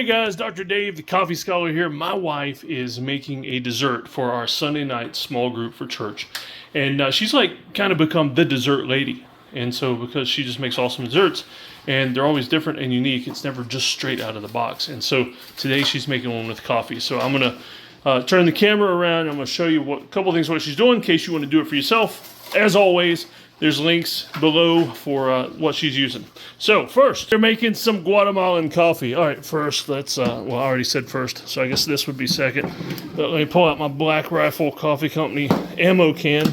Hey guys, Dr. Dave, the Coffee Scholar here. My wife is making a dessert for our Sunday night small group for church. And she's like kind of become the dessert lady. And so because she just makes awesome desserts and they're always different and unique, it's never just straight out of the box. And so today she's making one with coffee. So I'm going to turn the camera around. I'm going to show you a couple of things what she's doing in case you want to do it for yourself. As always, there's links below for what she's using. So first, they're making some Guatemalan coffee. All right, first, let's, well, I already said first, so I guess this would be second. But let me pull out my Black Rifle Coffee Company ammo can,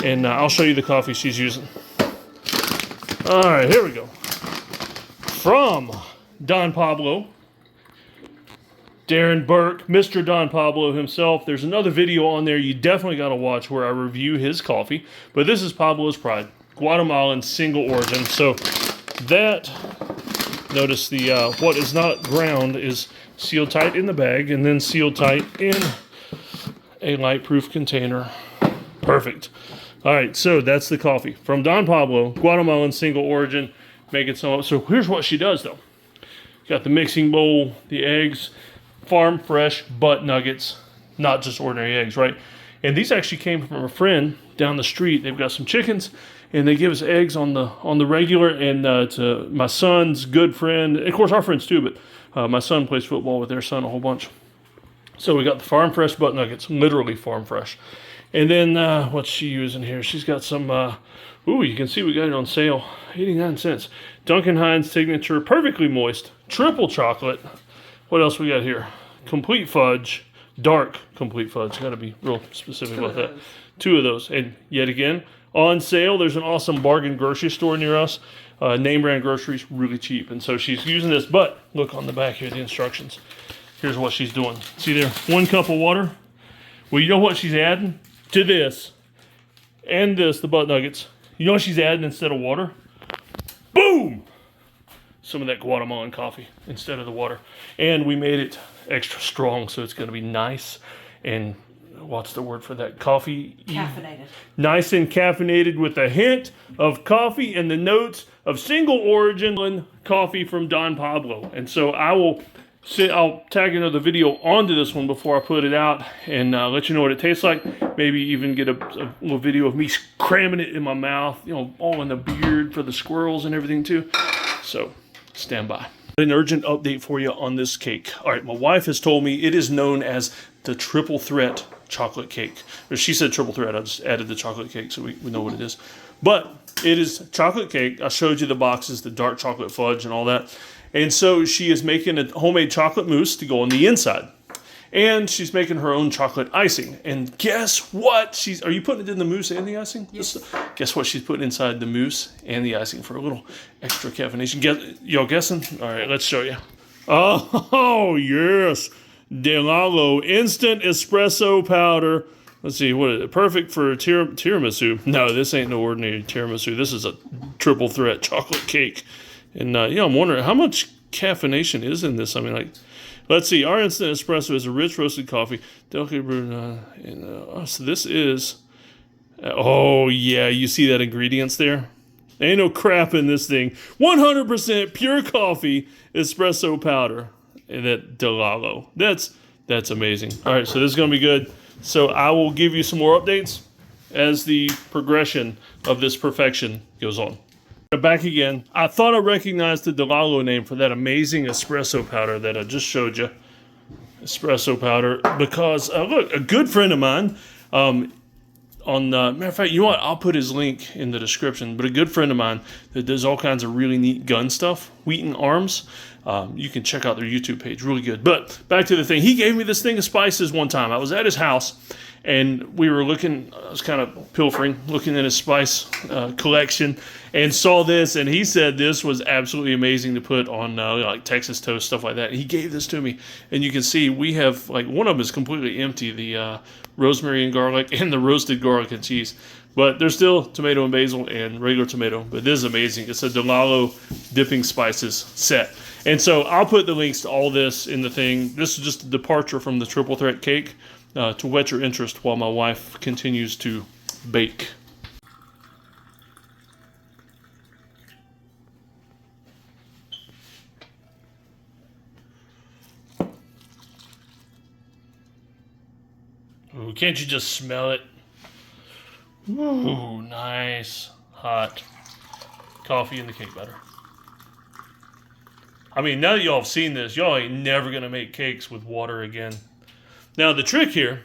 and I'll show you the coffee she's using. All right, here we go. From Don Pablo, Darren Burke, Mr. Don Pablo himself. There's another video on there you definitely got to watch where I review his coffee. But this is Pablo's Pride, Guatemalan single origin. So that, notice the what is not ground is sealed tight in the bag and then sealed tight in a light-proof container. Perfect. All right, so that's the coffee from Don Pablo, Guatemalan single origin. Making some up. So here's what she does though. Got the mixing bowl, the eggs, farm fresh butt nuggets, not just ordinary eggs, right? And these actually came from a friend down the street. They've got some chickens, and they give us eggs on the regular. And to my son's good friend, and of course our friends too, but my son plays football with their son a whole bunch. So we got the farm fresh butt nuggets, literally farm fresh. And then what's she using here? She's got some. Ooh, you can see we got it on sale, 89 cents. Duncan Hines signature, perfectly moist, triple chocolate. What else we got here? Complete fudge, dark complete fudge. Got to be real specific about that. Two of those. And yet again, on sale. There's an awesome bargain grocery store near us. Name brand groceries, really cheap. And so she's using this, but look on the back here, the instructions. Here's what she's doing. See there, 1 cup of water. Well, you know what she's adding to this and this, the butt nuggets. You know what she's adding instead of water? Boom! Some of that Guatemalan coffee instead of the water. And we made it extra strong, so it's going to be nice and, what's the word for that? Coffee? Caffeinated. Nice and caffeinated with a hint of coffee and the notes of single origin coffee from Don Pablo. And so I'll tag another video onto this one before I put it out and let you know what it tastes like. Maybe even get a little video of me cramming it in my mouth, you know, all in the beard for the squirrels and everything too. So stand by. An urgent update for you on this cake. All right, my wife has told me it is known as the triple threat chocolate cake. Or she said triple threat. I just added the chocolate cake so we know what it is. But it is chocolate cake. I showed you the boxes, the dark chocolate fudge and all that. And so she is making a homemade chocolate mousse to go on the inside. And she's making her own chocolate icing. And guess what? Are you putting it in the mousse and the icing? Yes. Guess what she's putting inside the mousse and the icing for a little extra caffeination. Y'all guessing? All right, let's show you. Oh, yes. Delalo instant espresso powder. Let's see, what is it? Perfect for tiramisu. No, this ain't no ordinary tiramisu. This is a triple threat chocolate cake. And, I'm wondering how much caffeination is in this. I mean, like, let's see. Our instant espresso is a rich roasted coffee. Delicately brewed. So this is, oh, yeah. You see that ingredients there? Ain't no crap in this thing. 100% pure coffee espresso powder. And that Delalo. That's amazing. All right, so this is going to be good. So I will give you some more updates as the progression of this perfection goes on. Back again. I thought I recognized the Delalo name for that amazing espresso powder that I just showed you. Espresso powder. Because, look, a good friend of mine, matter of fact, you know what? I'll put his link in the description. But a good friend of mine that does all kinds of really neat gun stuff, Wheaton Arms. You can check out their YouTube page. Really good. But back to the thing. He gave me this thing of spices one time. I was at his house. And we were looking, I was kind of pilfering, looking at his spice collection, and saw this, and he said this was absolutely amazing to put on like Texas toast, stuff like that. And he gave this to me, and you can see we have, like, one of them is completely empty, the rosemary and garlic, and the roasted garlic and cheese. But there's still tomato and basil and regular tomato, but this is amazing. It's a Delalo dipping spices set. And so I'll put the links to all this in the thing. This is just a departure from the triple threat cake. To whet your interest while my wife continues to bake. Ooh, can't you just smell it? Ooh, nice. Hot. Coffee in the cake batter. I mean, now that y'all have seen this, y'all ain't never going to make cakes with water again. Now, the trick here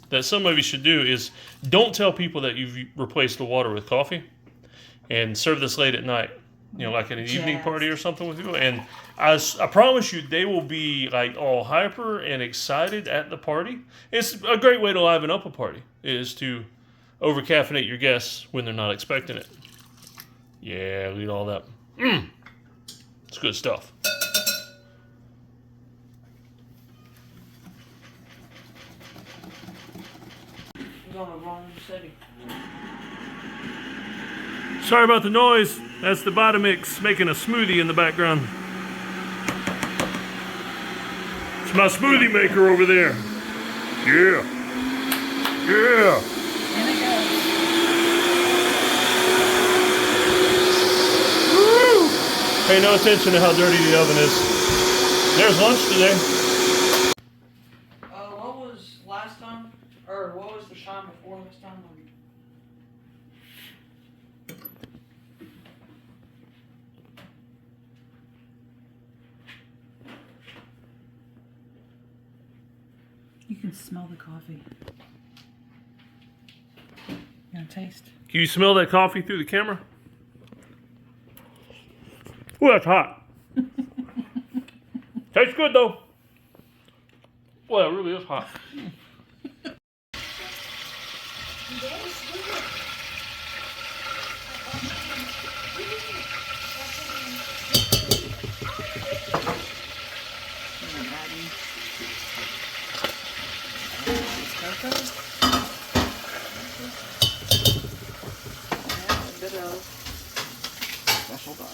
that some of you should do is don't tell people that you've replaced the water with coffee and serve this late at night. You know, like at an evening party or something with people. And I promise you, they will be like all hyper and excited at the party. It's a great way to liven up a party, is to over-caffeinate your guests when they're not expecting it. Yeah, look at all that. It's good stuff. On the wrong setting. Sorry about the noise. That's the Vitamix making a smoothie in the background. It's my smoothie maker over there. Yeah. Yeah. And it goes. Woo! Pay no attention to how dirty the oven is. There's lunch today. What was last time? Or what was the time before this time? You can smell the coffee. You gonna taste? Can you smell that coffee through the camera? Ooh, that's hot. Tastes good though. Well, it really is hot. Special dog.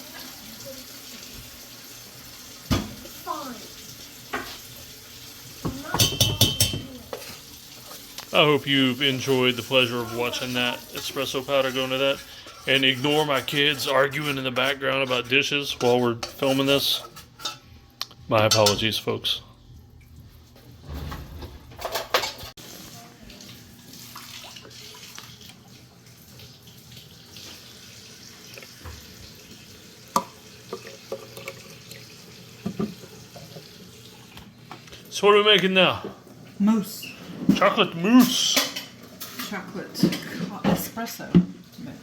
I hope you've enjoyed the pleasure of watching that espresso powder go into that. And ignore my kids arguing in the background about dishes while we're filming this. My apologies, folks. So what are we making now? Mousse. Chocolate mousse. Chocolate espresso mousse.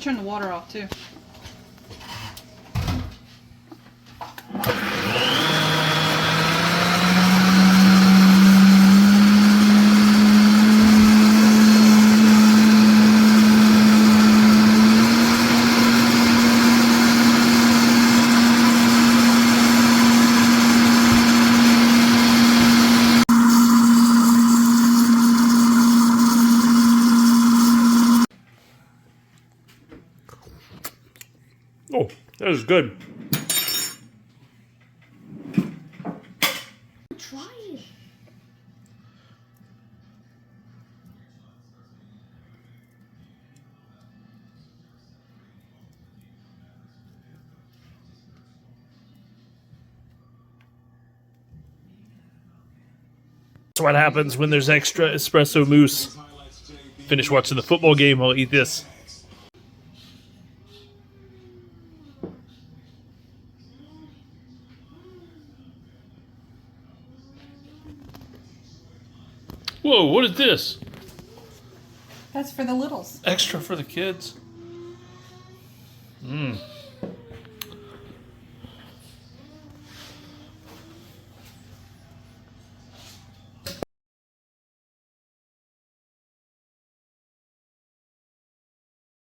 Turn the water off too. Oh, that is good. Try it. That's what happens when there's extra espresso mousse. Finish watching the football game, I'll eat this. Whoa, what is this? That's for the littles. Extra for the kids. Mmm.